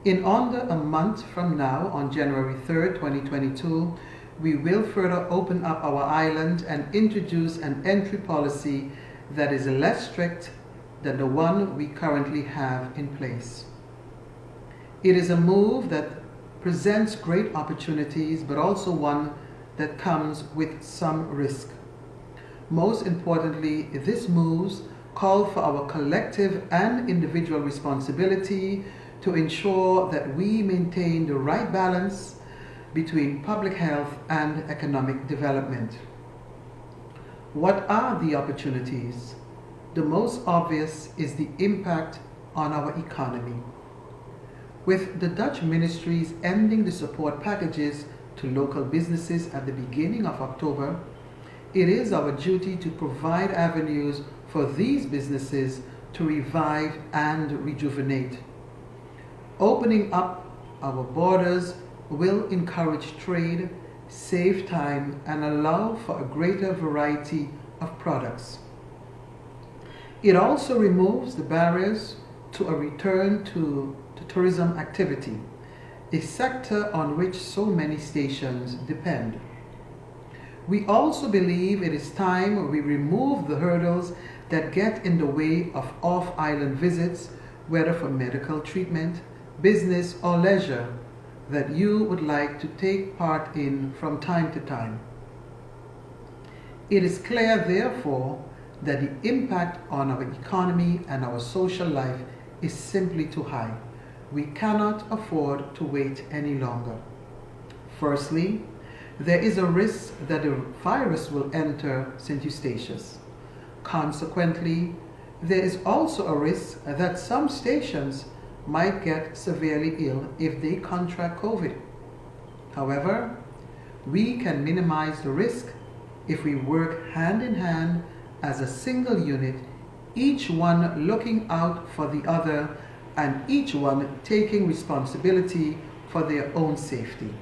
In under a month from now, on January 3rd, 2022, we will further open up our island and introduce an entry policy that is less strict than the one we currently have in place. It is a move that presents great opportunities, but also one that comes with some risk. Most importantly, these moves call for our collective and individual responsibility to ensure that we maintain the right balance between public health and economic development. What are the opportunities? The most obvious is the impact on our economy. With the Dutch ministries ending the support packages to local businesses at the beginning of October, it is our duty to provide avenues for these businesses to revive and rejuvenate. Opening up our borders will encourage trade, save time, and allow for a greater variety of products. It also removes the barriers to a return to tourism activity, a sector on which so many stations depend. We also believe it is time we remove the hurdles that get in the way of off-island visits, whether for medical treatment, business, or leisure, that you would like to take part in from time to time. It is clear, therefore, that the impact on our economy and our social life is simply too high. We cannot afford to wait any longer. Firstly, there is a risk that the virus will enter St. Eustatius. Consequently, there is also a risk that some stations might get severely ill if they contract COVID. However, we can minimize the risk if we work hand in hand as a single unit, each one looking out for the other and each one taking responsibility for their own safety.